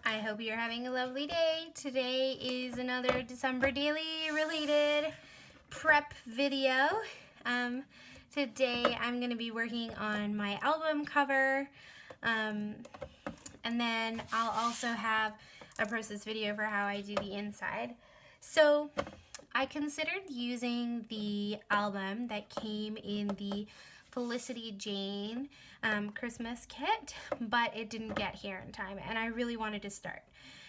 I hope you're having a lovely day. Today is another December Daily related prep video. Today I'm going to be working on my album cover, and then I'll also have a process video for how I do the inside. So I considered using the album that came in the Felicity Jane Christmas kit, but it didn't get here in time and I really wanted to start.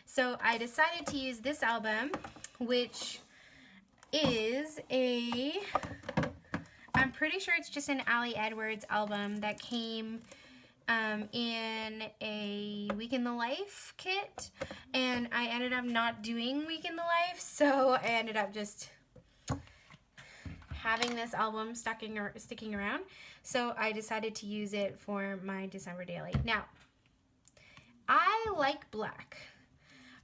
So I decided to use this album, which is I'm pretty sure it's just an Ali Edwards album that came in a Week in the Life kit, and I ended up not doing Week in the Life, so I ended up just having this album sticking around, so I decided to use it for my December Daily. Now, I like black,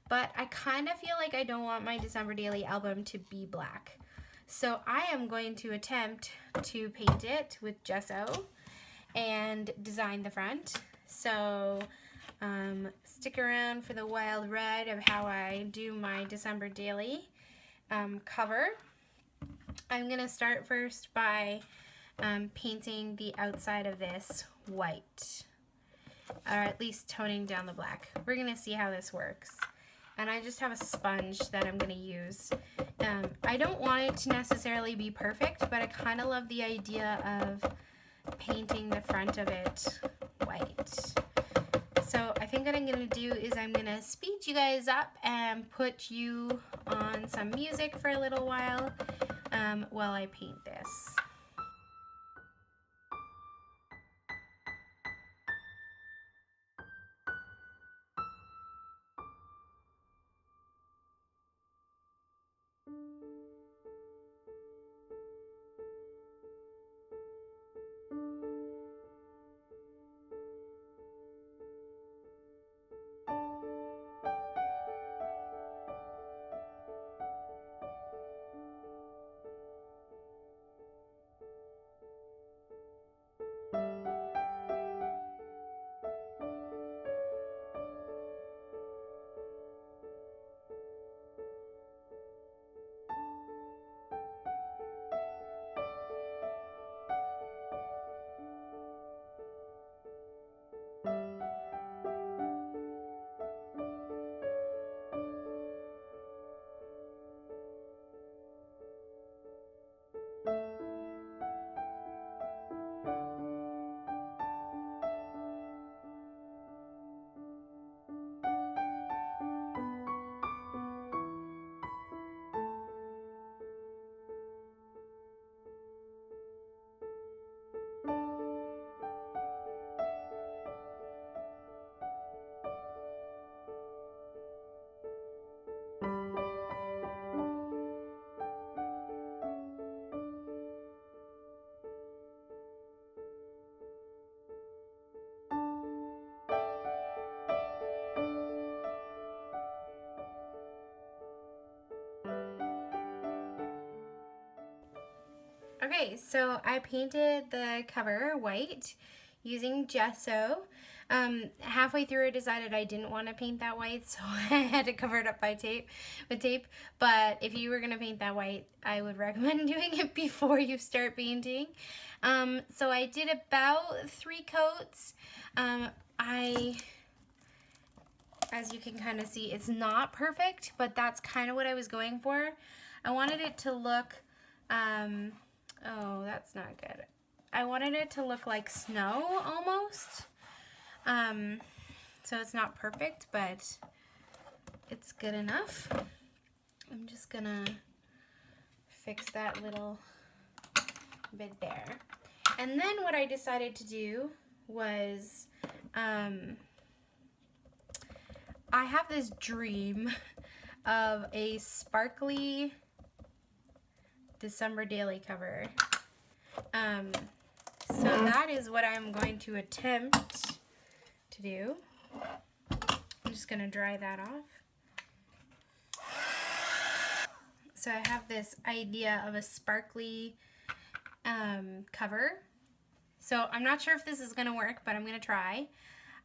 but I kind of feel like I don't want my December Daily album to be black, so I am going to attempt to paint it with gesso and design the front. So stick around for the wild ride of how I do my December Daily cover. I'm going to start first by painting the outside of this white, or at least toning down the black. We're going to see how this works. And I just have a sponge that I'm going to use. I don't want it to necessarily be perfect, but I kind of love the idea of painting the front of it white. So I think what I'm going to do is I'm going to speed you guys up and put you on some music for a little while I paint this. Okay, so I painted the cover white using gesso. Halfway through I decided I didn't want to paint that white, so I had to cover it up with tape. But if you were going to paint that white, I would recommend doing it before you start painting. So I did about 3 coats. As you can kind of see, it's not perfect, but that's kind of what I was going for. I wanted it to look, oh, that's not good. I wanted it to look like snow almost. So it's not perfect, but it's good enough. I'm just gonna fix that little bit there. And then what I decided to do was, I have this dream of a sparkly December Daily cover. So that is what I'm going to attempt to do. I'm just going to dry that off. So I have this idea of a sparkly cover. So I'm not sure if this is going to work, but I'm going to try.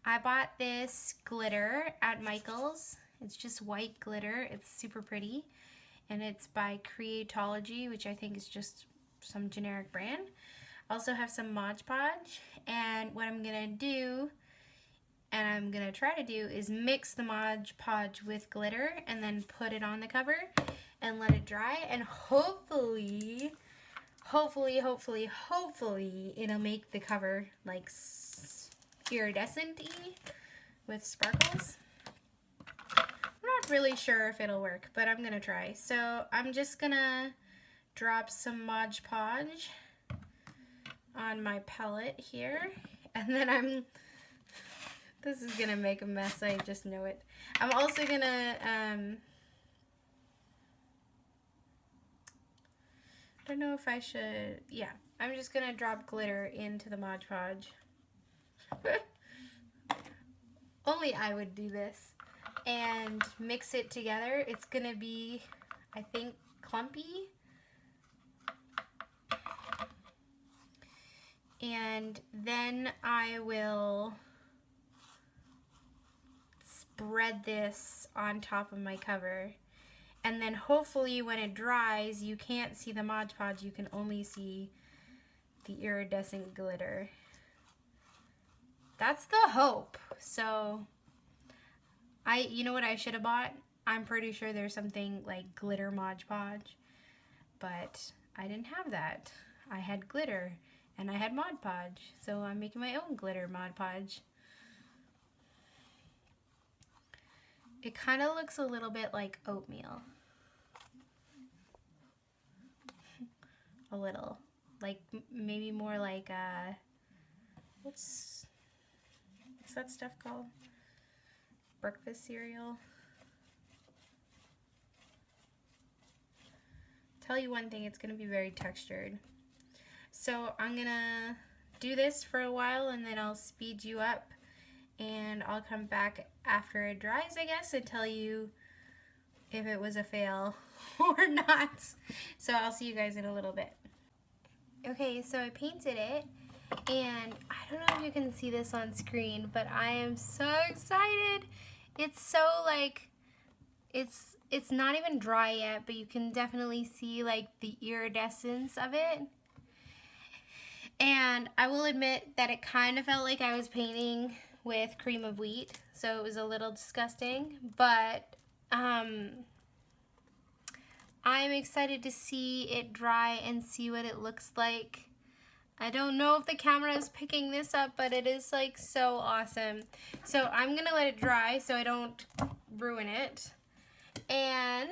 I bought this glitter at Michael's. It's just white glitter. It's super pretty. And it's by Creatology, which I think is just some generic brand. I also have some Mod Podge. And what I'm going to do, and I'm going to try to do, is mix the Mod Podge with glitter and then put it on the cover and let it dry. And hopefully it'll make the cover like iridescent-y with sparkles. I'm not really sure if it'll work, but I'm gonna try. So I'm just gonna drop some Mod Podge on my palette here, and then this is gonna make a mess, I just know it. I'm also gonna I don't know if I should, yeah, I'm just gonna drop glitter into the Mod Podge. Only I would do this. And mix it together. It's gonna be, I think, clumpy. And then I will spread this on top of my cover. And then hopefully when it dries, you can't see the Mod Podge, you can only see the iridescent glitter. That's the hope. So, you know what I should have bought? I'm pretty sure there's something like glitter Mod Podge, but I didn't have that. I had glitter and I had Mod Podge, so I'm making my own glitter Mod Podge. It kind of looks a little bit like oatmeal. A little. Like, maybe more like, what's that stuff called? Breakfast cereal. Tell you one thing, it's going to be very textured. So I'm going to do this for a while and then I'll speed you up and I'll come back after it dries, I guess, and tell you if it was a fail or not. So I'll see you guys in a little bit. Okay, so I painted it, and I don't know if you can see this on screen, but I am so excited. It's so like, it's not even dry yet, but you can definitely see like the iridescence of it. And I will admit that it kind of felt like I was painting with cream of wheat, so it was a little disgusting, but I'm excited to see it dry and see what it looks like. I don't know if the camera is picking this up, but it is like so awesome. So I'm gonna let it dry so I don't ruin it. And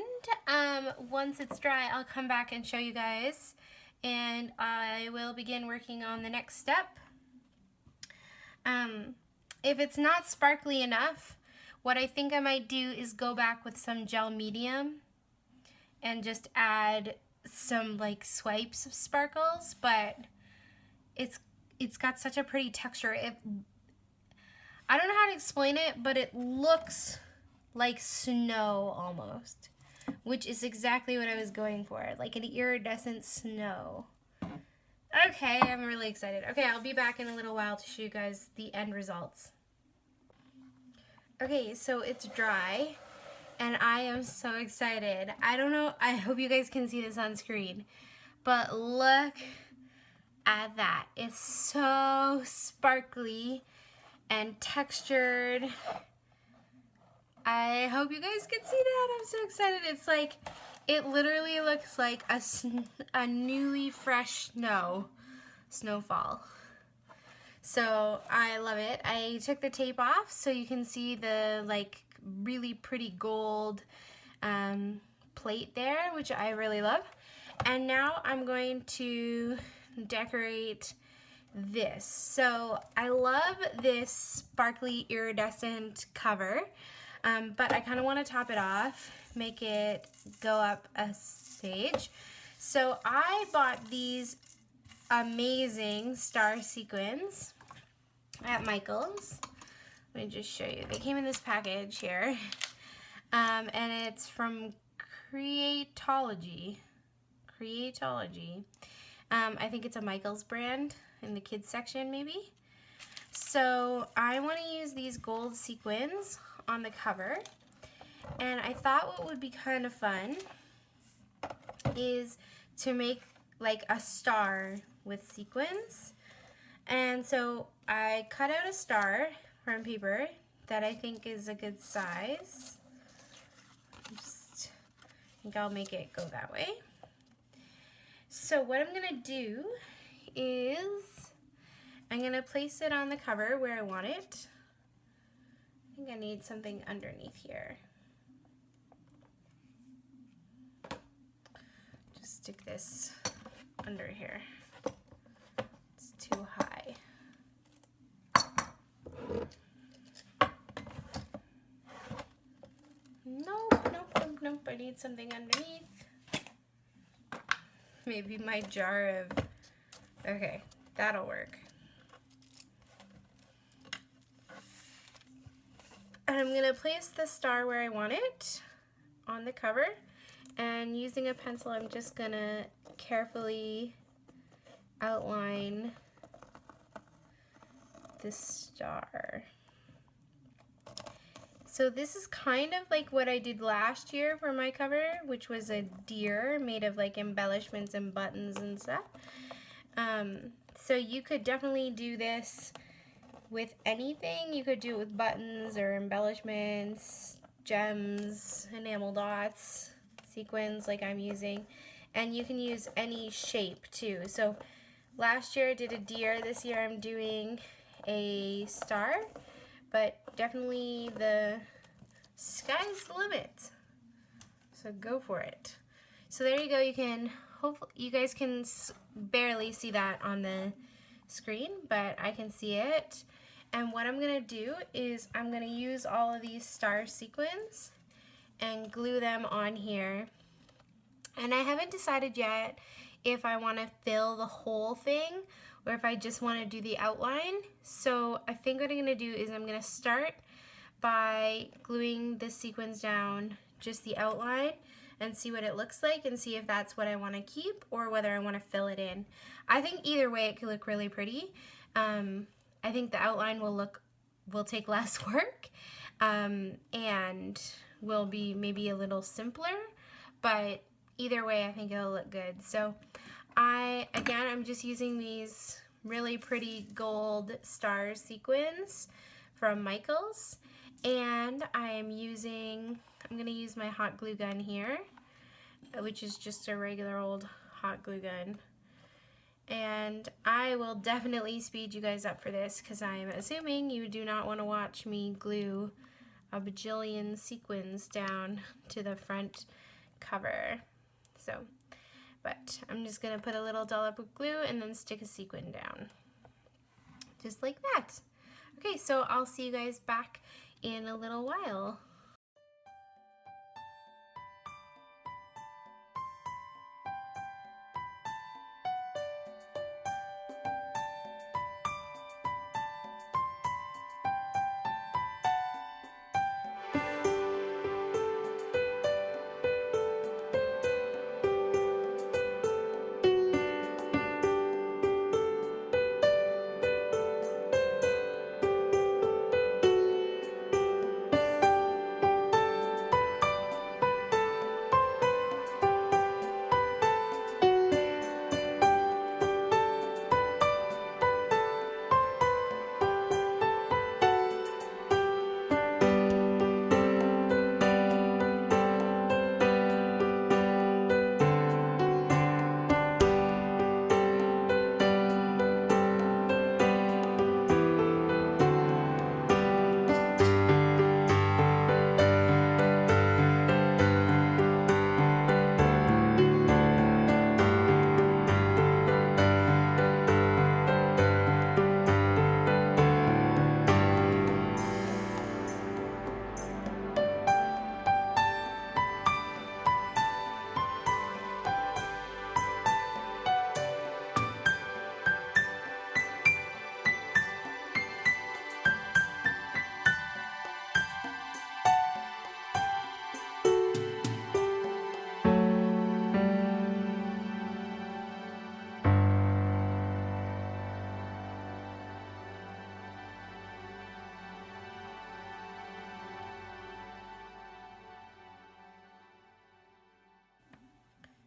once it's dry, I'll come back and show you guys. And I will begin working on the next step. If it's not sparkly enough, what I think I might do is go back with some gel medium and just add some like swipes of sparkles, but it's got such a pretty texture. I don't know how to explain it, but it looks like snow almost, which is exactly what I was going for, like an iridescent snow. Okay, I'm really excited. Okay, I'll be back in a little while to show you guys the end results. Okay, so it's dry. And I am so excited. I don't know, I hope you guys can see this on screen, but look at that. It's so sparkly and textured. I hope you guys can see that. I'm so excited. It's like, it literally looks like a newly fresh snowfall. So I love it. I took the tape off so you can see the like really pretty gold plate there, which I really love. And now I'm going to decorate this. So I love this sparkly iridescent cover, but I kind of want to top it off, make it go up a stage. So I bought these amazing star sequins at Michael's. Let me just show you. They came in this package here, and it's from Creatology. I think it's a Michael's brand in the kids section maybe. So I want to use these gold sequins on the cover, and I thought what would be kind of fun is to make like a star with sequins. And so I cut out a star from paper that I think is a good size. Just think I'll make it go that way. So what I'm gonna do is I'm gonna place it on the cover where I want it. I think I need something underneath here. Just stick this under here. It's too high. Nope, I need something underneath. Maybe my jar of, okay, that'll work. And I'm gonna place the star where I want it on the cover, and using a pencil I'm just gonna carefully outline the star. So this is kind of like what I did last year for my cover, which was a deer made of like embellishments and buttons and stuff. So you could definitely do this with anything. You could do it with buttons or embellishments, gems, enamel dots, sequins like I'm using, and you can use any shape too. So last year I did a deer, this year I'm doing a star, but definitely the sky's the limit, so go for it. So there you go. You can, hopefully you guys can barely see that on the screen, but I can see it. And what I'm gonna do is I'm gonna use all of these star sequins and glue them on here. And I haven't decided yet if I want to fill the whole thing or if I just want to do the outline. So I think what I'm going to do is I'm going to start by gluing the sequins down, just the outline, and see what it looks like and see if that's what I want to keep or whether I want to fill it in. I think either way it could look really pretty. I think the outline will take less work and will be maybe a little simpler, but either way I think it'll look good. So I'm just using these really pretty gold star sequins from Michaels, and I'm going to use my hot glue gun here, which is just a regular old hot glue gun. And I will definitely speed you guys up for this because I'm assuming you do not want to watch me glue a bajillion sequins down to the front cover. So, but I'm just going to put a little dollop of glue and then stick a sequin down. Just like that. Okay, so I'll see you guys back in a little while.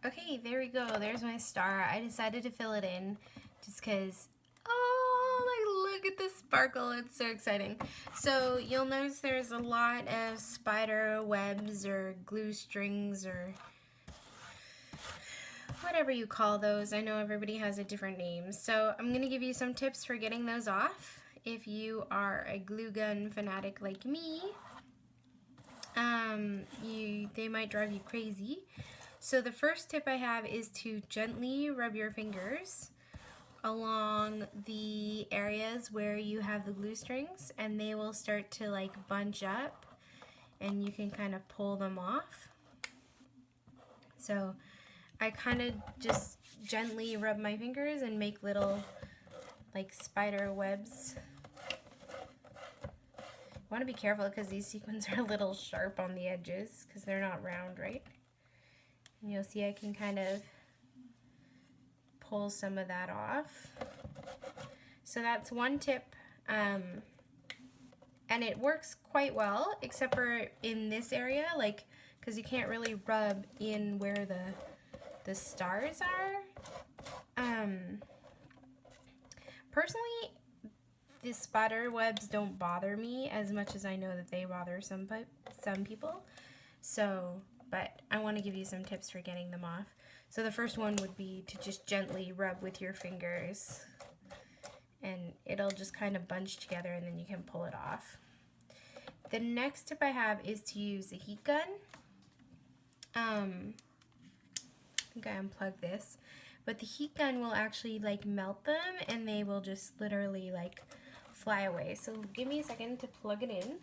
Okay, there we go. There's my star. I decided to fill it in just because, oh, like look at the sparkle. It's so exciting. So you'll notice there's a lot of spider webs or glue strings or whatever you call those. I know everybody has a different name. So I'm going to give you some tips for getting those off if you are a glue gun fanatic like me. They might drive you crazy. So the first tip I have is to gently rub your fingers along the areas where you have the glue strings, and they will start to like bunch up and you can kind of pull them off. So I kind of just gently rub my fingers and make little like spider webs. I want to be careful because these sequins are a little sharp on the edges because they're not round, right? And you'll see I can kind of pull some of that off. So that's one tip, and it works quite well, except for in this area, like, because you can't really rub in where the stars are. Personally, the spider webs don't bother me as much as I know that they bother some people. So, but I want to give you some tips for getting them off. So the first one would be to just gently rub with your fingers, and it'll just kind of bunch together, and then you can pull it off. The next tip I have is to use a heat gun. I think I unplugged this, but the heat gun will actually like melt them, and they will just literally like fly away. So give me a second to plug it in.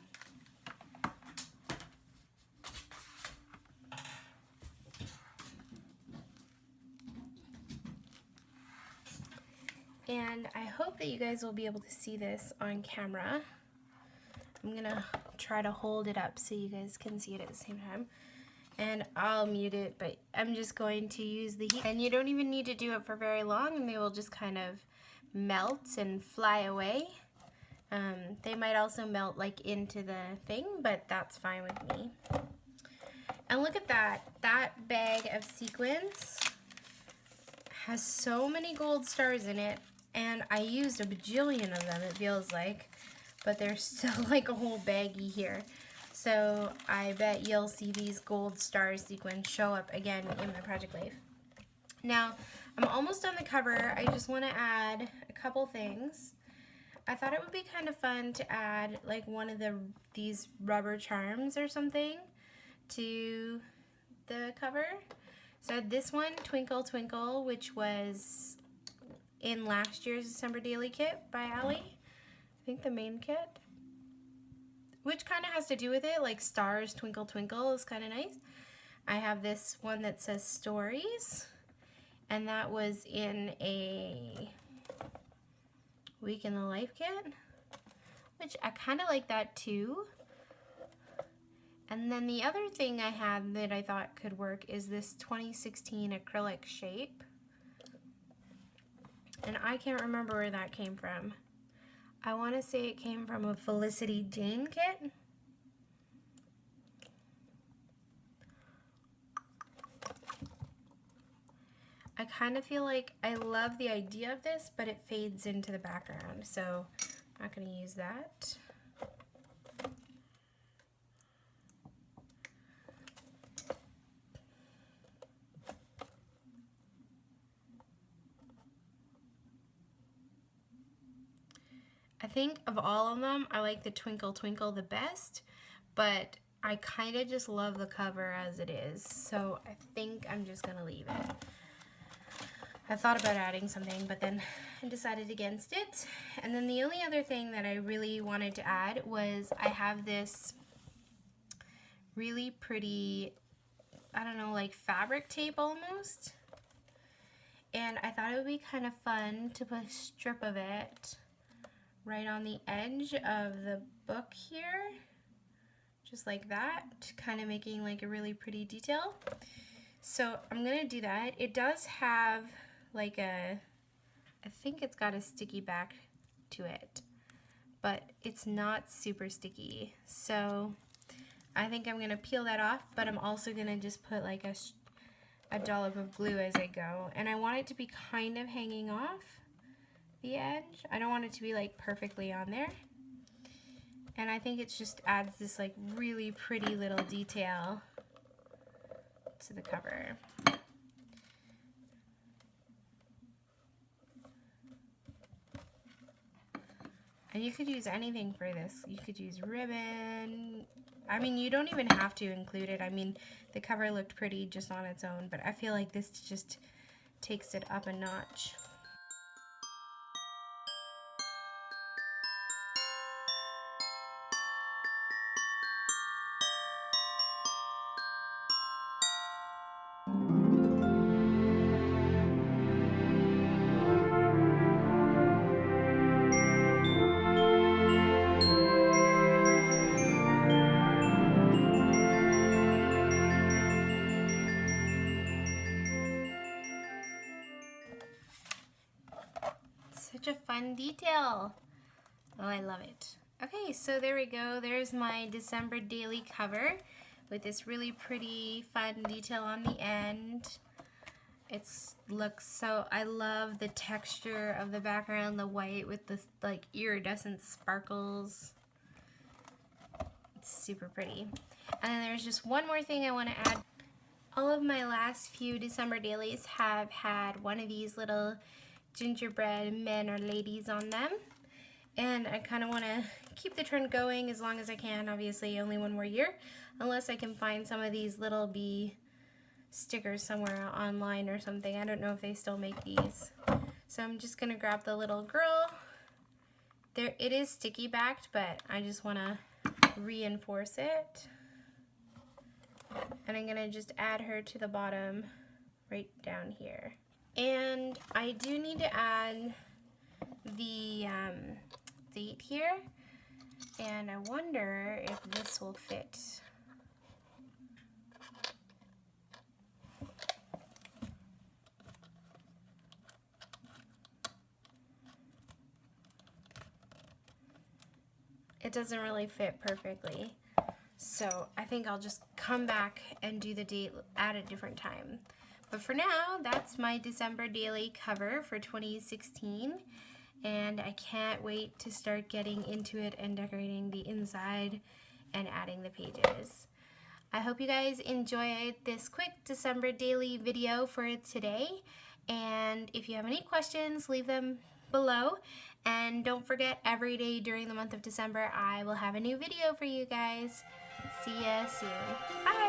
And I hope that you guys will be able to see this on camera. I'm gonna try to hold it up so you guys can see it at the same time. And I'll mute it, but I'm just going to use the heat. And you don't even need to do it for very long, and they will just kind of melt and fly away. They might also melt like into the thing, but that's fine with me. And look at that. That bag of sequins has so many gold stars in it, and I used a bajillion of them, it feels like, but there's still like a whole baggie here. So I bet you'll see these gold star sequins show up again in my project life. Now, I'm almost on the cover. I just want to add a couple things. I thought it would be kind of fun to add like one of these rubber charms or something to the cover. So this one, Twinkle Twinkle, which was in last year's December Daily kit by Allie. I think the main kit. Which kind of has to do with it, like stars, twinkle, twinkle is kind of nice. I have this one that says stories, and that was in a Week in the Life kit, which I kind of like that too. And then the other thing I had that I thought could work is this 2016 acrylic shape. And I can't remember where that came from. I want to say it came from a Felicity Jane kit. I kind of feel like I love the idea of this, but it fades into the background, so I'm not going to use that. I think of all of them, I like the Twinkle Twinkle the best, but I kind of just love the cover as it is, so I think I'm just going to leave it. I thought about adding something, but then I decided against it. And then the only other thing that I really wanted to add was I have this really pretty, I don't know, like fabric tape almost. And I thought it would be kind of fun to put a strip of it right on the edge of the book here, just like that, kind of making like a really pretty detail. So I'm gonna do that. It does have like I think it's got a sticky back to it, but it's not super sticky. So I think I'm gonna peel that off, but I'm also gonna just put like a dollop of glue as I go. And I want it to be kind of hanging off the edge. I don't want it to be like perfectly on there. And I think it just adds this like really pretty little detail to the cover. And you could use anything for this. You could use ribbon. I mean, you don't even have to include it. I mean, the cover looked pretty just on its own, but I feel like this just takes it up a notch. Such a fun detail. Oh, I love it. Okay, so there we go. There's my December daily cover with this really pretty fun detail on the end. It looks so, I love the texture of the background, the white with the like iridescent sparkles. It's super pretty. And then there's just one more thing I want to add. All of my last few December dailies have had one of these little gingerbread men or ladies on them. And I kind of want to keep the trend going as long as I can. Obviously, only one more year, unless I can find some of these little bee stickers somewhere online or something. I don't know if they still make these. So I'm just gonna grab the little girl. There, it is sticky backed, but I just want to reinforce it. And I'm gonna just add her to the bottom right down here. And I do need to add the date here, and I wonder if this will fit. It doesn't really fit perfectly, so I think I'll just come back and do the date at a different time. But for now, that's my December daily cover for 2016, and I can't wait to start getting into it and decorating the inside and adding the pages. I hope you guys enjoyed this quick December daily video for today, and if you have any questions, leave them below. And don't forget, every day during the month of December, I will have a new video for you guys. See ya soon. Bye!